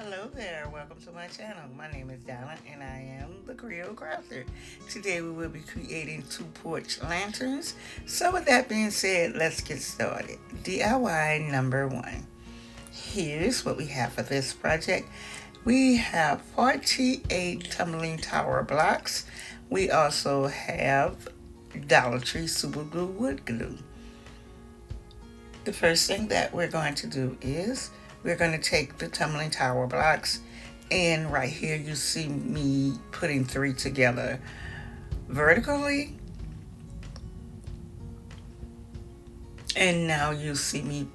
Hello there, welcome to my channel. My name is Donna and I am the Creole Crafter. Today we will be creating 2 porch lanterns. So with that being said, let's get started. DIY number 1. Here's what we have for this project. We have 48 tumbling tower blocks. We also have Dollar Tree super glue wood glue. The first thing that we're going to do is we're going to take the tumbling tower blocks, and right here you see me putting 3 together vertically, and now you see me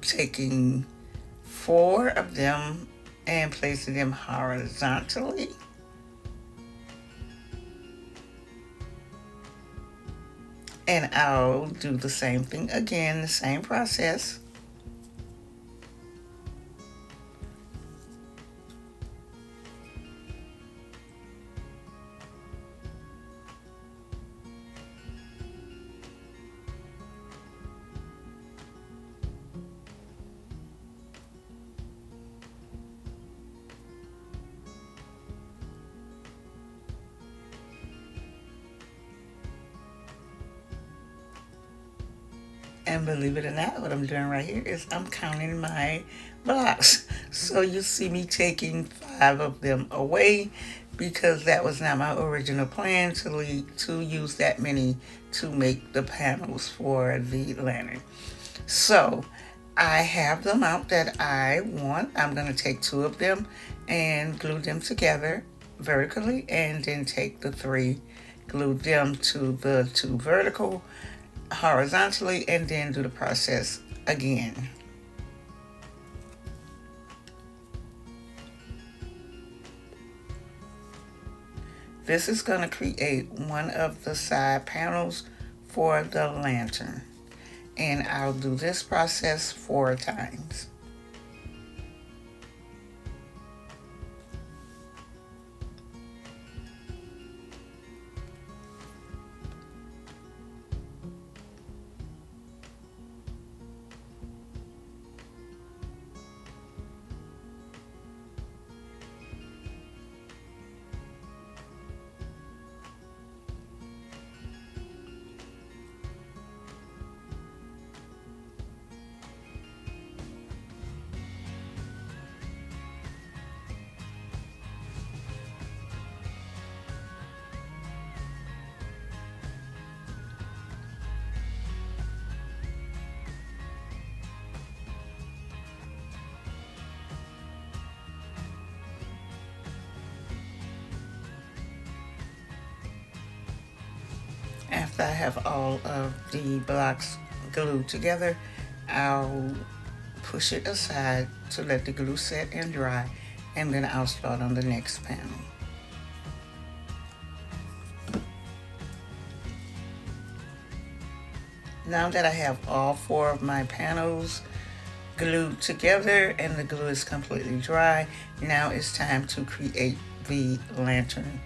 taking 4 of them and placing them horizontally. And I'll do the same thing again, the same process. And believe it or not, what I'm doing right here is I'm counting my blocks. So you see me taking 5 of them away because that was not my original plan to use that many to make the panels for the lantern. So I have the amount that I want. I'm going to take 2 of them and glue them together vertically, and then take the 3, glue them to the 2 vertical horizontally, and then do the process again. This is going to create one of the side panels for the lantern, and I'll do this process 4 times. After I have all of the blocks glued together, I'll push it aside to let the glue set and dry, and then I'll start on the next panel. Now that I have all 4 of my panels glued together and the glue is completely dry, now it's time to create the lantern.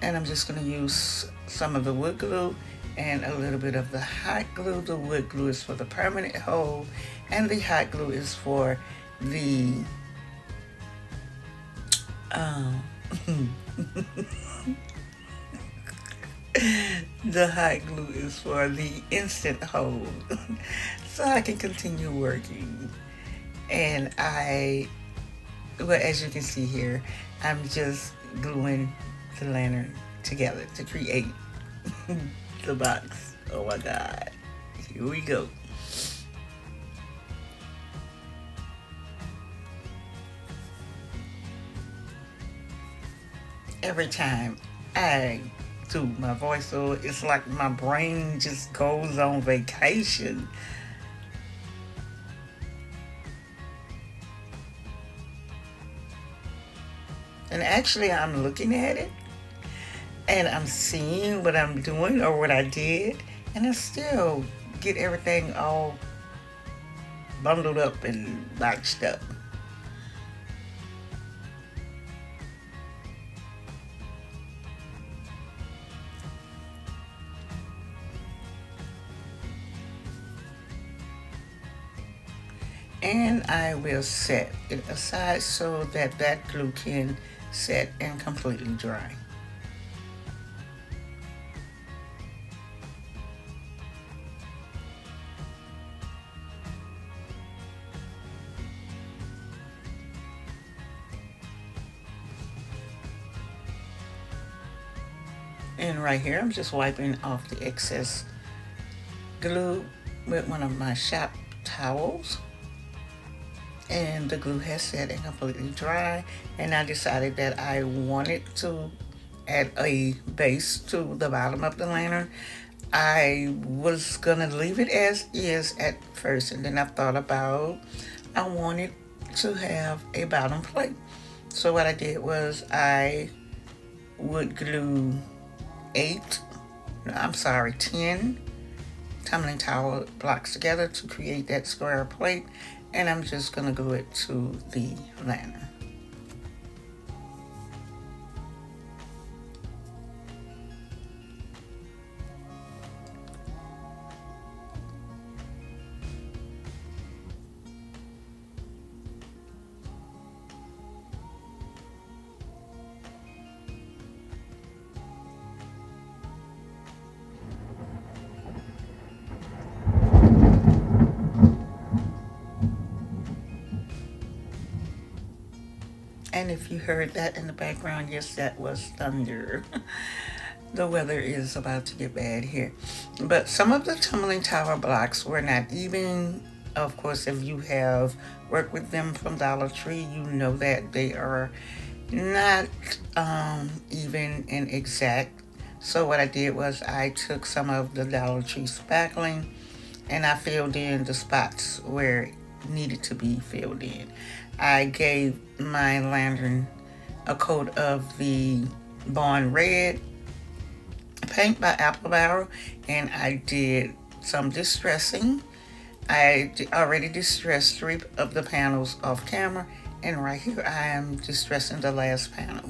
And I'm just going to use some of the wood glue and a little bit of the hot glue. The wood glue is for the permanent hold, and the hot glue is for the the hot glue is for the instant hold, so I can continue working. And well, as you can see here, I'm just gluing the lantern together to create the box. Oh my God, here we go. Every time I do my voiceover, it's like my brain just goes on vacation. And actually, I'm looking at it and I'm seeing what I'm doing or what I did, and I still get everything all bundled up and boxed up. And I will set it aside so that that glue can set and completely dry. And right here, I'm just wiping off the excess glue with one of my shop towels. And the glue has set and completely dry. And I decided that I wanted to add a base to the bottom of the lantern. I was gonna leave it as is at first, and then I thought about I wanted to have a bottom plate. So what I did was I would glue 10 tumbling tower blocks together to create that square plate, and I'm just gonna glue it to the lantern. And if you heard that in the background, yes, that was thunder. The weather is about to get bad here. But some of the tumbling tower blocks were not even. Of course, if you have worked with them from Dollar Tree, you know that they are not even and exact. So what I did was I took some of the Dollar Tree spackling and I filled in the spots where it needed to be filled in. I gave my lantern a coat of the Bond Red paint by Apple Barrel, and I did some distressing. I already distressed 3 of the panels off camera, and right here I am distressing the last panel.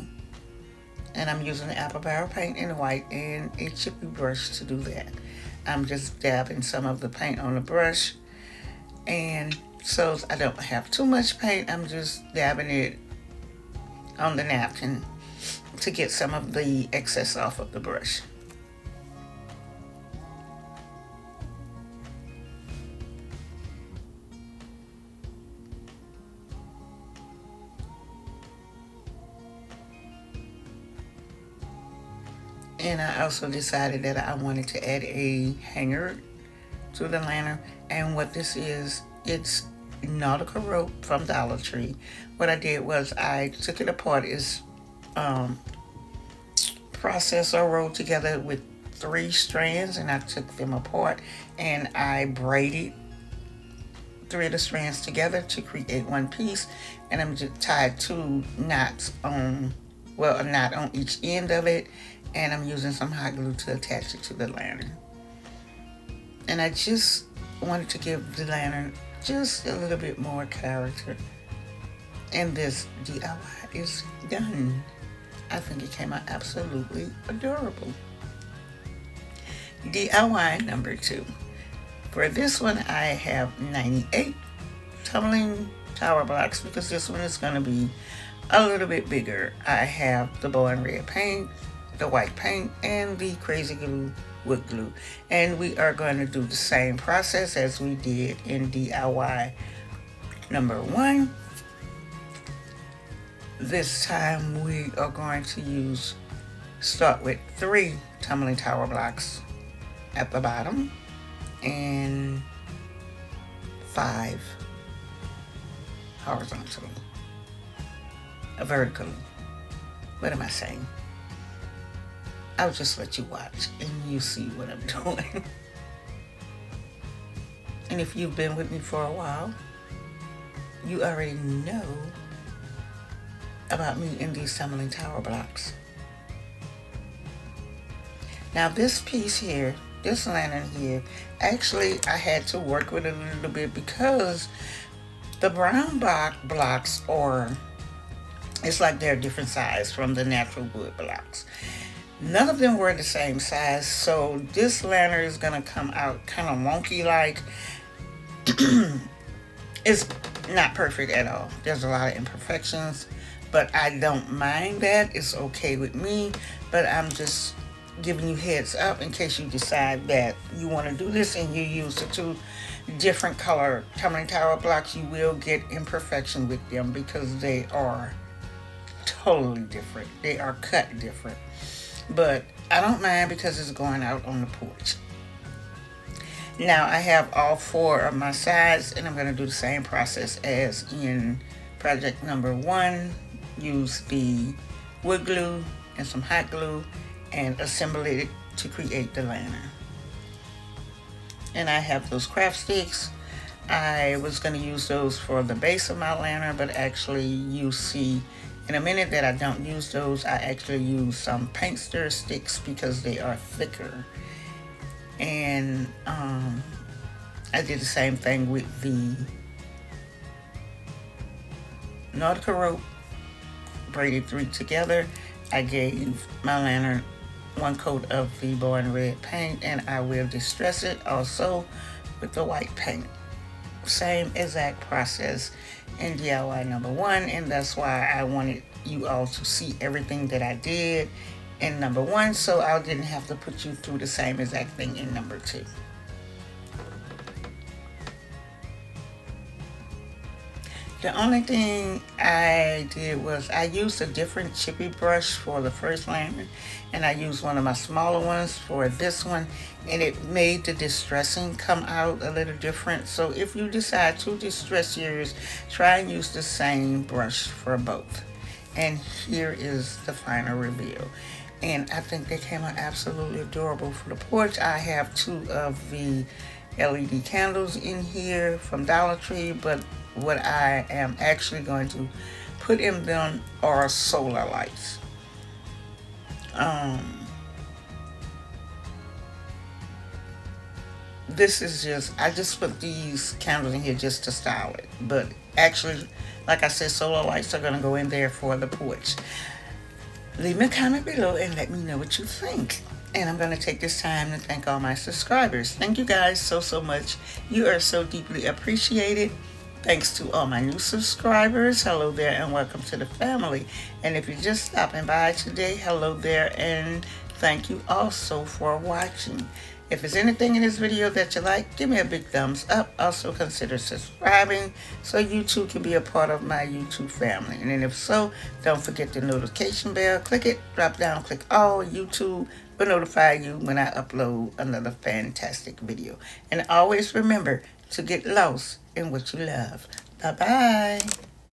And I'm using the Apple Barrel paint in white and a chippy brush to do that. I'm just dabbing some of the paint on the brush, and so I don't have too much paint, I'm just dabbing it on the napkin to get some of the excess off of the brush. And I also decided that I wanted to add a hanger to the lantern. And what this is, it's nautical rope from Dollar Tree. What I did was I took it apart. It's processed or rolled together with 3 strands, and I took them apart and I braided 3 of the strands together to create one piece. And I'm just tied 2 knots on, well, a knot on each end of it, and I'm using some hot glue to attach it to the lantern. And I just wanted to give the lantern just a little bit more character. And this DIY is done. I think it came out absolutely adorable. DIY number 2. For this one, I have 98 tumbling tower blocks because this one is going to be a little bit bigger. I have the Bond Red paint, the white paint, and the crazy glue wood glue. And we are going to do the same process as we did in DIY number 1. This time we are going to start with 3 tumbling tower blocks at the bottom and 5 horizontally, vertically. What am I saying? I'll just let you watch and you see what I'm doing. And if you've been with me for a while, you already know about me in these tumbling tower blocks. Now this piece here, this lantern here, actually I had to work with it a little bit because the brown blocks are, it's like they're different size from the natural wood blocks. None of them were the same size, so this lantern is gonna come out kind of wonky like. It's not perfect at all. There's a lot of imperfections, but I don't mind that. It's okay with me, but I'm just giving you heads up in case you decide that you want to do this and you use the two different color tumbling tower blocks. You will get imperfection with them because they are totally different. They are cut different, but I don't mind because it's going out on the porch. Now I have all four of my sides, and I'm going to do the same process as in project number one. Use the wood glue and some hot glue and assemble it to create the lantern. And I have those craft sticks. I was going to use those for the base of my lantern, but actually you see in a minute that I don't use those. I actually use some paint stir sticks because they are thicker. And I did the same thing with the Nautica rope, braided three together. I gave my lantern one coat of the Born Red paint, and I will distress it also with the white paint. Same exact process in DIY number one, and that's why I wanted you all to see everything that I did in number one, so I didn't have to put you through the same exact thing in number two. The only thing I did was I used a different chippy brush for the first lantern, and I used one of my smaller ones for this one, and it made the distressing come out a little different. So if you decide to distress yours, try and use the same brush for both. And here is the final reveal. And I think they came out absolutely adorable for the porch. I have two of the LED candles in here from Dollar Tree, but what I am actually going to put in them are solar lights. This is just, I just put these candles in here just to style it, but actually, like I said, solar lights are going to go in there for the porch. Leave me a comment below and let me know what you think. And I'm going to take this time to thank all my subscribers. Thank you guys so much. You are so deeply appreciated. Thanks to all my new subscribers. Hello there and welcome to the family. And if you're just stopping by today, hello there and thank you also for watching. If there's anything in this video that you like, give me a big thumbs up. Also consider subscribing so you too can be a part of my YouTube family. And then if so, don't forget the notification bell. Click it, drop down, click all. YouTube will notify you when I upload another fantastic video. And always remember to get lost in what you love. Bye-bye.